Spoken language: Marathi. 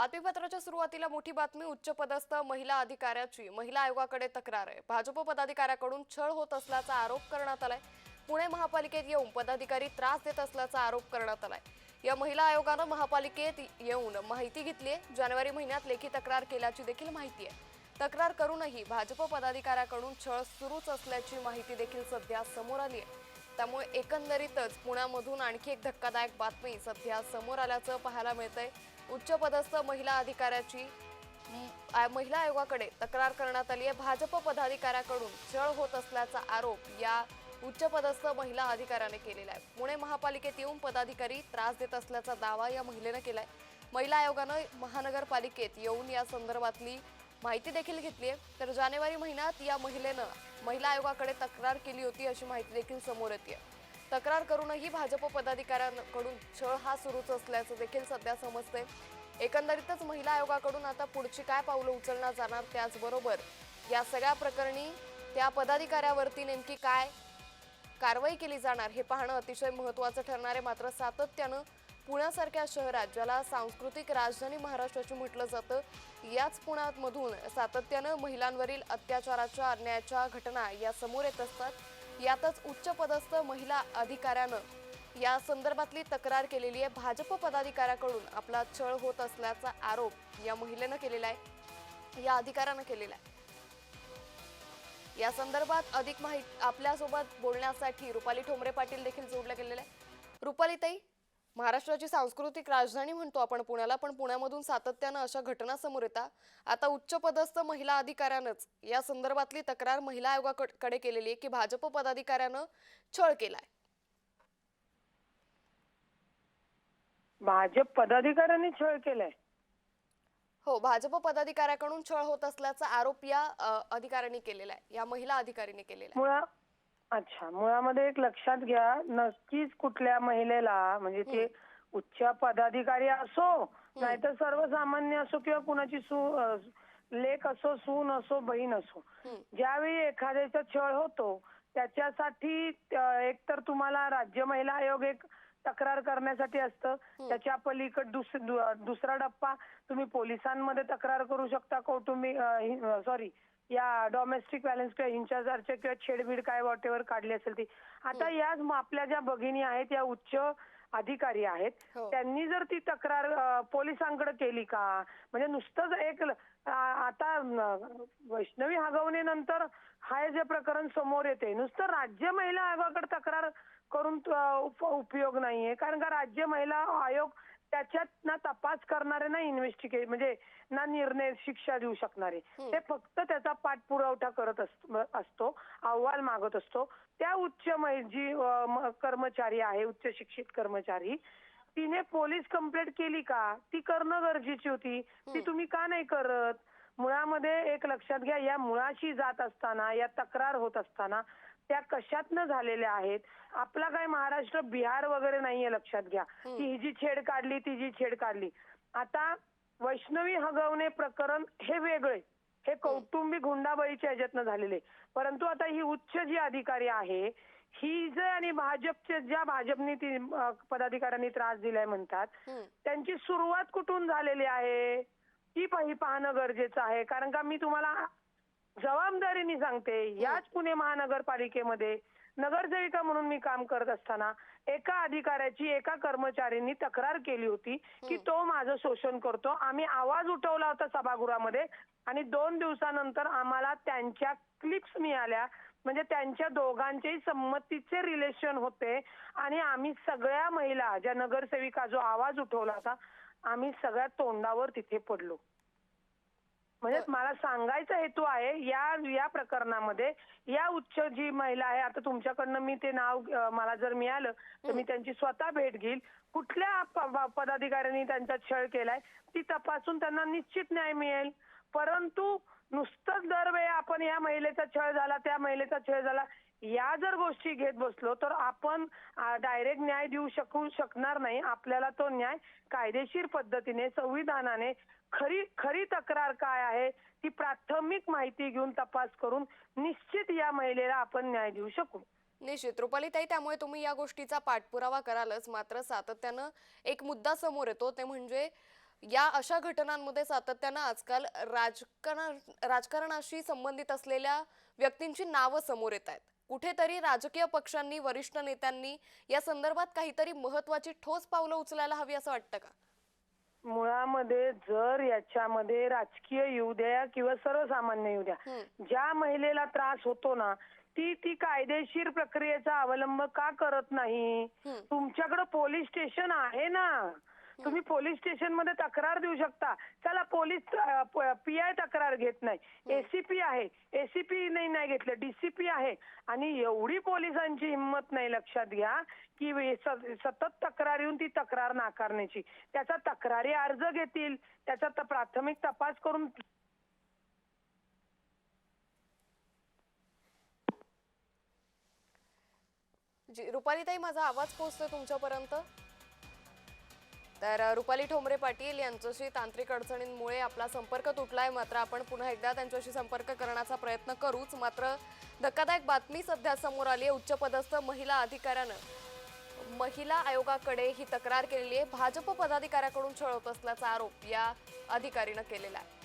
बातमीपत्राच्या सुरुवातीला मोठी बातमी उच्चपदस्थ महिला अधिकाऱ्याची महिला आयोगाकडे तक्रार आहे। भाजप पदाधिकाऱ्याकडून छळ होत असल्याचा आरोप करण्यात आलाय। पुणे महापालिकेत येऊन पदाधिकारी त्रास देत असल्याचा आरोप करण्यात आलाय। या महिला आयोगानं महापालिकेत येऊन माहिती घेतली। जानेवारी महिन्यात लेखी तक्रार केल्याची देखील माहिती आहे। तक्रार करूनही भाजप पदाधिकाऱ्याकडून छळ सुरूच असल्याची माहिती देखील सध्या समोर आली आहे। त्यामुळे एकंदरीतच पुण्यामधून आणखी एक धक्कादायक बातमी सध्या समोर आल्याचं पाहायला मिळतंय। उच्चपदस्थ महिला अधिकाऱ्याची महिला आयोगाकडे तक्रार करण्यात आली आहे। भाजप पदाधिकाऱ्याकडून छळ होत असल्याचा आरोप या उच्चपदस्थ महिला अधिकाऱ्याने केलेला आहे। पुणे महापालिकेत येऊन पदाधिकारी त्रास देत असल्याचा दावा या महिलेने केलाय। महिला आयोगाने महानगरपालिकेत येऊन या संदर्भातली माहिती देखील घेतली आहे। तर जानेवारी महिन्यात या महिलेने महिला आयोगाकडे तक्रार केली होती अशी माहिती देखील समोर येते। तक्रार करूनही भाजप पदाधिकाऱ्यांकडून छळ हा सुरूच असल्याचं देखील सध्या समजतंय। एकंदरीतच महिला आयोगाकडून आता पुढची काय पावलं उचलण्यात जाणार, त्याचबरोबर या सगळ्या प्रकरणी त्या पदाधिकाऱ्यावरती नेमकी काय कारवाई केली जाणार हे पाहणं अतिशय महत्त्वाचं ठरणार आहे। मात्र सातत्यानं पुण्यासारख्या शहरात, ज्याला सांस्कृतिक राजधानी महाराष्ट्राची म्हटलं जातं, याच पुण्यामधून सातत्यानं महिलांवरील अत्याचाराच्या, अन्यायाच्या घटना या समोर येत असतात। यातच उच्चपदस्थ महिला अधिकाऱ्यानं या संदर्भातली तक्रार केलेली आहे। भाजप पदाधिकाऱ्याकडून आपला छळ होत असल्याचा आरोप या महिलेनं केलेला आहे, या अधिकाऱ्यानं केलेला आहे। या संदर्भात अधिक माहिती आपल्यासोबत बोलण्यासाठी रुपाली ठोंबरे पाटील देखील जोडले गेलेले आहे। रुपाली ताई, महाराष्ट्राची सांस्कृतिक राजधानी म्हणतो आपण पुण्याला, पण पुण्यामधून सातत्यानं अशा घटना समोर येतात। आता उच्चपदस्थ महिला अधिकाऱ्यानंच या संदर्भातली तक्रार महिला आयोगाकडे केलेली आहे की भाजप पदाधिकाऱ्यानं छळ केलाय। भाजप पदाधिकाऱ्यांनी छळ केलाय? हो, भाजप पदाधिकाऱ्याकडून छळ होत असल्याचा आरोप या अधिकाऱ्यांनी केलेला आहे, या महिला अधिकारीने केलेला आहे। अच्छा, मुळामध्ये एक लक्षात घ्या, नक्कीच कुठल्या महिलेला, म्हणजे ते उच्च पदाधिकारी असो नाहीतर सर्वसामान्य असो किंवा कुणाची लेक असो, सून असो, बहीण असो, ज्यावेळी एखाद्याचा छळ होतो त्याच्यासाठी एकतर तुम्हाला राज्य महिला आयोग एक तक्रार करण्यासाठी असतं। त्याच्या पलीकडे दुसरा डप्पा तुम्ही पोलिसांमध्ये तक्रार करू शकता, कौटुंबिक या डोमेस्टिक व्हायलन्स किंवा हिंसाचारचे किंवा छेडछाड काय व्हॉटेवर काढली असेल ती। आता याच आपल्या ज्या भगिनी आहेत, या उच्च अधिकारी आहेत, त्यांनी जर ती तक्रार पोलिसांकडे केली का? म्हणजे नुसतंच एक आता वैष्णवी हगवणे नंतर हा जे प्रकरण समोर येते, नुसतं राज्य महिला आयोगाकडे तक्रार करून उपयोग नाहीये। कारण का राज्य महिला आयोग त्याच्यात ना तपास करणारे, ना इन्व्हेस्टिगेट, म्हणजे ना निर्णय शिक्षा देऊ शकणारे, ते फक्त त्याचा पाठपुरावा करत असतो, अहवाल मागत असतो। त्या उच्च जी कर्मचारी आहे, उच्च शिक्षित कर्मचारी, तिने पोलीस कंप्लेंट केली का? ती करणं गरजेची होती, ती तुम्ही का नाही करत? मुळामध्ये एक लक्षात घ्या, या मुळाशी जात असताना, या तक्रार होत असताना त्या कशातनं झालेल्या आहेत? आपला काय महाराष्ट्र बिहार वगैरे नाहीये, लक्षात घ्या, की ही जी छेड काढली, ती जी छेड काढली। आता वैष्णवी हगवणे प्रकरण हे वेगळे, हे कौटुंबिक हुंडाबळीच्या ह्याच्यातनं झालेले। परंतु आता ही उच्च जी अधिकारी आहे, ही जे आणि भाजपचे ज्या भाजपने ती पदाधिकाऱ्यांनी त्रास दिलाय म्हणतात, त्यांची सुरुवात कुठून झालेली आहे ही पाहणं गरजेचं आहे। कारण का मी तुम्हाला जबाबदारीने सांगते, याच पुणे महानगरपालिकेमध्ये नगरसेविका म्हणून मी काम करत असताना एका अधिकाऱ्याची, एका कर्मचाऱ्यांनी तक्रार केली होती की तो माझं शोषण करतो। आम्ही आवाज उठवला होता सभागृहामध्ये आणि 2 दिवसानंतर आम्हाला त्यांच्या क्लिप्स मिळाल्या, म्हणजे त्यांच्या दोघांचेही संमतीचे रिलेशन होते आणि आम्ही सगळ्या महिला, ज्या नगरसेविका जो आवाज उठवला होता, आम्ही सगळ्या तोंडावर तिथे पडलो। म्हणजे मला सांगायचा हेतू आहे, या प्रकरणामध्ये या उच्च जी महिला आहे, आता तुमच्याकडनं मी ते नाव मला जर मिळालं तर मी त्यांची स्वतः भेट घेईल। कुठल्या पदाधिकाऱ्यांनी त्यांचा छळ केलाय ती तपासून त्यांना निश्चित न्याय मिळेल। परंतु नुसतंच दरवेळी आपण या महिलेचा छळ झाला, त्या महिलेचा छळ झाला, या जर गोष्टी घेत बसलो तर आपण डायरेक्ट न्याय देऊ शकणार नाही। आपल्याला तो न्याय कायदेशीर पद्धतीने, संविधानाने, खरी तक्रार काय आहे ती प्राथमिक माहिती घेऊन तपास करून निश्चित या महिलेला आपण न्याय देऊ शकू। निश्चित रुपालीताई, त्यामुळे तुम्ही या गोष्टीचा पाठपुरावा करालच। मात्र सातत्यानं एक मुद्दा समोर येतो, ते म्हणजे या अशा घटनांमध्ये सातत्यानं आजकाल राजकारणाशी संबंधित असलेल्या व्यक्तींची नावं समोर येत आहेत. कुठेतरी राजकीय पक्षांनी, वरिष्ठ नेत्यांनी या संदर्भात काहीतरी महत्त्वाची ठोस पावलं उचलायला हवी असं वाटतं का? मुळामध्ये जर याच्यामध्ये राजकीय येऊ द्या किंवा सर्वसामान्य येऊ द्या, ज्या महिलेला त्रास होतो ना ती कायदेशीर प्रक्रियेचा अवलंब का करत नाही? तुमच्याकडे पोलीस स्टेशन आहे ना, तुम्ही पोलीस स्टेशन मध्ये तक्रार देऊ शकता. चला पोलीस पीआय तक्रार घेत नाही, एसीपी आहे, एसीपी नाही घेतलं, डीसीपी आहे, आणि एवढी पोलिसांची हिंमत नाही लक्षात घ्या की सतत तक्रार येऊन ती तक्रार नाकारण्याची. त्याचा तक्रारी अर्ज घेतील, त्याचा प्राथमिक तपास करून जी रुपालीताई, माझा आवाज पोहोचतोय तुमच्यापर्यंत? तर रुपाली ठोंबरे पाटील यांच्याशी तांत्रिक अडचणींमुळे आपला संपर्क तुटलाय, मात्र आपण पुन्हा एकदा त्यांच्याशी संपर्क करण्याचा प्रयत्न करूच. मात्र धक्कादायक बातमी सध्या समोर आली आहे. उच्चपदस्थ महिला अधिकाऱ्यानं महिला आयोगाकडे ही तक्रार केलेली आहे. भाजप पदाधिकाऱ्याकडून छळ होत असल्याचा आरोप या अधिकारीनं केलेला आहे.